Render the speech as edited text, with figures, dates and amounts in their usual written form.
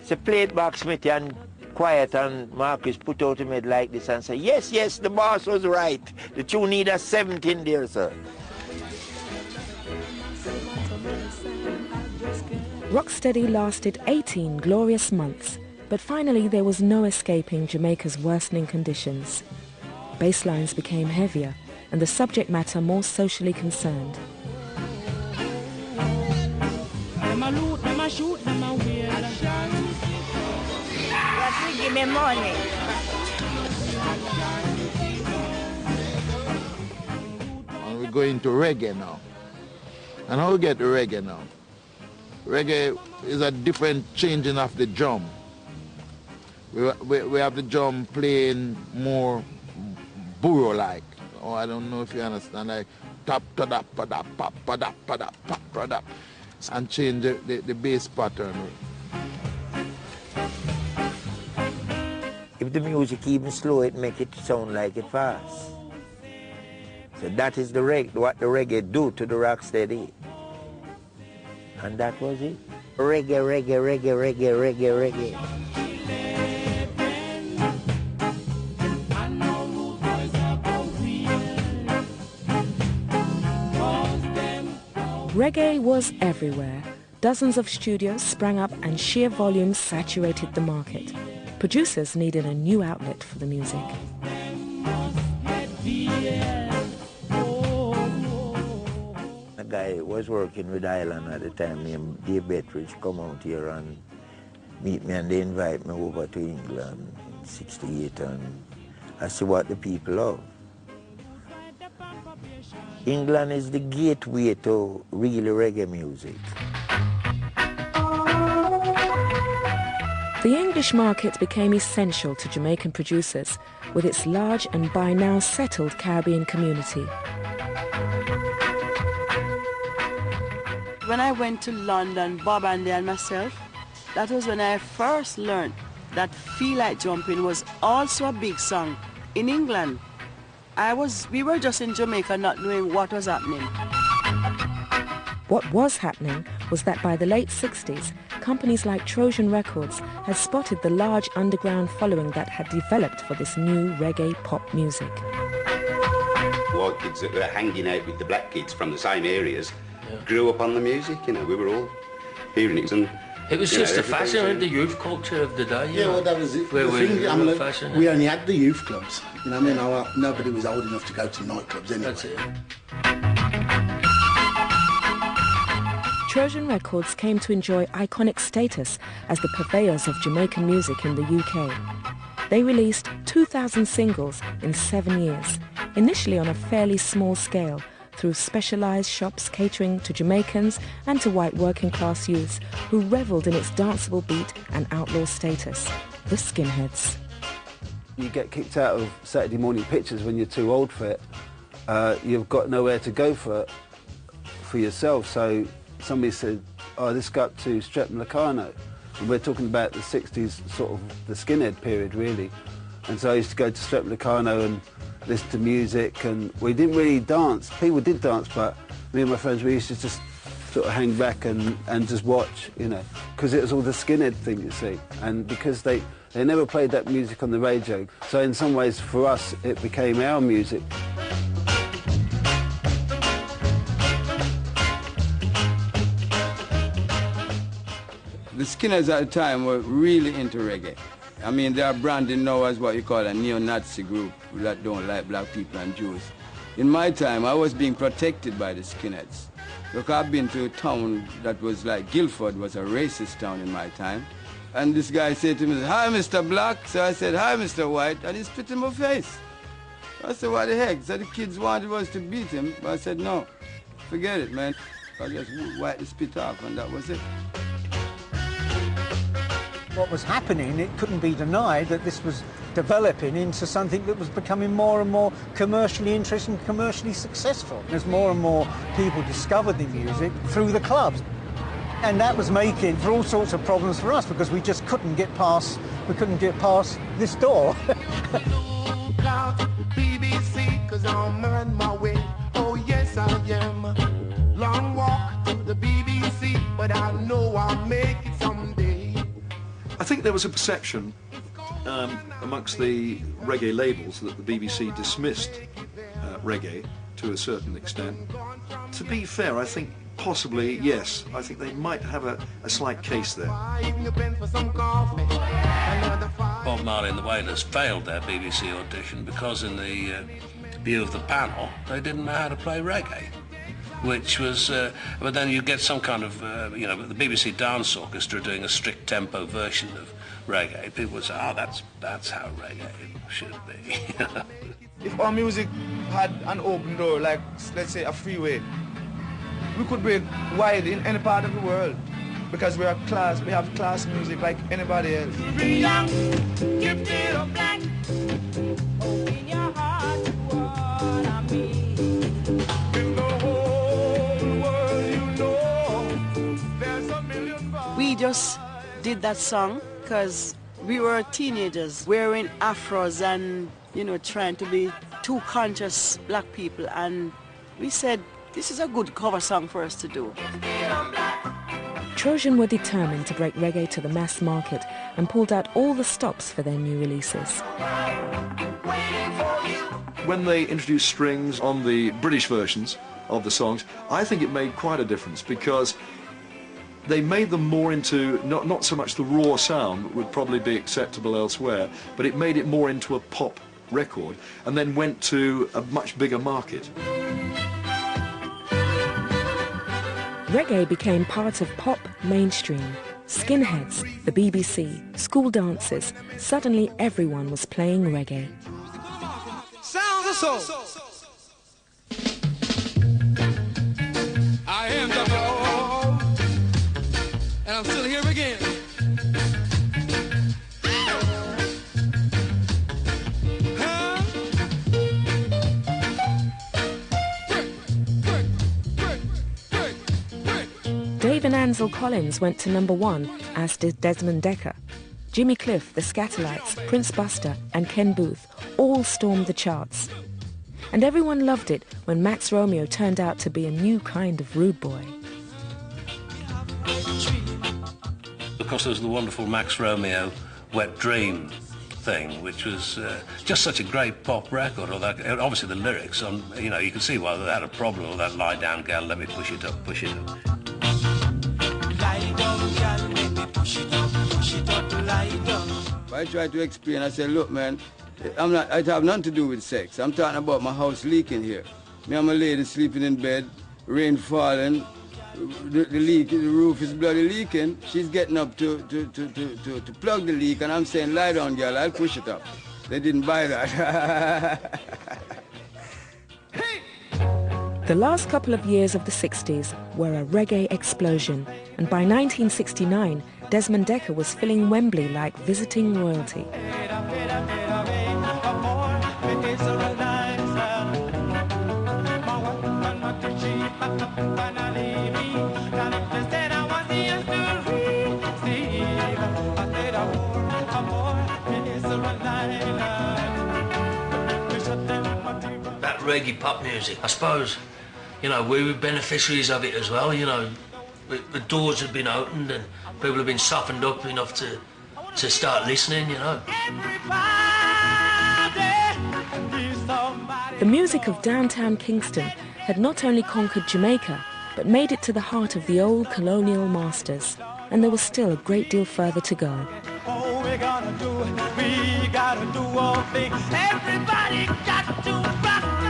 So play it back, Smithy, and quiet, and Marcus put out him head like this and say, yes, yes, the boss was right. The tune need a 17 there, sir. Rocksteady lasted 18 glorious months, but finally there was no escaping Jamaica's worsening conditions. Bass lines became heavier and the subject matter more socially concerned. Give me money. And we go into reggae now. And how we get to reggae now? Reggae is a different changing of the drum. We have the drum playing more burro-like. Oh, I don't know if you understand, like tap ta da pa da pa pa da pa da pa pa da, and change the bass pattern. If the music even slow, it make it sound like it fast. So that is what the reggae do to the rocksteady. And that was it. Reggae, reggae, reggae, reggae, reggae, reggae. Reggae was everywhere. Dozens of studios sprang up and sheer volumes saturated the market. Producers needed a new outlet for the music. A guy was working with Island at the time, named Dave Bettridge, come out here and meet me, and they invite me over to England in '68, and I see what the people love. England is the gateway to really reggae music. The English market became essential to Jamaican producers with its large and by now settled Caribbean community. When I went to London, Bob Andy and myself, that was when I first learned that Feel Like Jumping was also a big song in England. We were just in Jamaica not knowing what was happening. What was happening was that by the late 60s, companies like Trojan Records had spotted the large underground following that had developed for this new reggae pop music. White kids that were hanging out with the black kids from the same areas grew up on the music, you know, we were all hearing it. And it was just the fashion, the youth culture of the day. Yeah, well, that was it. We only had the youth clubs. You know what I mean? Nobody was old enough to go to nightclubs anyway. That's it. Trojan Records came to enjoy iconic status as the purveyors of Jamaican music in the UK. They released 2,000 singles in 7 years, initially on a fairly small scale, through specialised shops catering to Jamaicans and to white working-class youths who revelled in its danceable beat and outlaw status, the skinheads. You get kicked out of Saturday morning pictures when you're too old for it. You've got nowhere to go for yourself, so somebody said, oh, let's go up to Streatham Locarno. And we're talking about the 60s, sort of the skinhead period, really. And so I used to go to Streatham Locarno and listen to music, and we didn't really dance. People did dance, but me and my friends, we used to just sort of hang back and just watch, you know, because it was all the skinhead thing, you see. And because they never played that music on the radio, so in some ways, for us, it became our music. The skinheads at the time were really into reggae. I mean, they are branded now as what you call a neo-Nazi group that don't like black people and Jews. In my time, I was being protected by the skinheads. Look, I've been to a town that was like Guildford, was a racist town in my time. And this guy said to me, hi, Mr. Black. So I said, hi, Mr. White, and he spit in my face. I said, what the heck? So the kids wanted us to beat him, but I said, no, forget it, man. I just wiped the spit off, and that was it. What was happening, it couldn't be denied that this was developing into something that was becoming more and more commercially interesting, commercially successful. As more and more people discovered the music through the clubs. And that was making for all sorts of problems for us because we just couldn't get past this door. BBC, 'cause I'm on my way. Oh yes I am. Long walk to the BBC, but I know I'll make it someday. I think there was a perception amongst the reggae labels that the BBC dismissed reggae to a certain extent. To be fair, I think possibly, yes, I think they might have a slight case there. Bob Marley and the Wailers failed their BBC audition because in the view of the panel, they didn't know how to play reggae. Which was, but then you get some kind of, you know, the BBC Dance Orchestra doing a strict tempo version of reggae. People would say, oh, that's how reggae should be. If our music had an open door, like, let's say, a freeway, we could break wide in any part of the world because we have class music like anybody else. We just did that song because we were teenagers wearing afros and, you know, trying to be two conscious black people, and we said, this is a good cover song for us to do. Trojan were determined to break reggae to the mass market and pulled out all the stops for their new releases. When they introduced strings on the British versions of the songs, I think it made quite a difference because they made them more into, not so much the raw sound that would probably be acceptable elsewhere, but it made it more into a pop record and then went to a much bigger market. Reggae became part of pop mainstream. Skinheads, the BBC, school dances, suddenly everyone was playing reggae. Sounds of soul. I am W.O.O. and I'm still here again. Dave and Ansel Collins went to #1, as did Desmond Dekker. Jimmy Cliff, the Scatterlights, Prince Buster and Ken Booth all stormed the charts. And everyone loved it when Max Romeo turned out to be a new kind of rude boy. Because there was the wonderful Max Romeo Wet Dream thing, which was just such a great pop record. Although obviously the lyrics, you know, you can see why they had a problem with that lie down girl, let me push it up, push it up. I try to explain, I say, look man, it have nothing to do with sex. I'm talking about my house leaking here. Me and my lady sleeping in bed, rain falling, the roof is bloody leaking. She's getting up to plug the leak, and I'm saying, lie down girl, I'll push it up. They didn't buy that. The last couple of years of the 60s were a reggae explosion, and by 1969, Desmond Dekker was filling Wembley like visiting royalty. That reggae pop music, I suppose, you know, we were beneficiaries of it as well, you know. The doors had been opened and people have been softened up enough to start listening, you know. The music of downtown Kingston had not only conquered Jamaica, but made it to the heart of the old colonial masters, and there was still a great deal further to go. Oh, we gotta do all things. Everybody got to rock.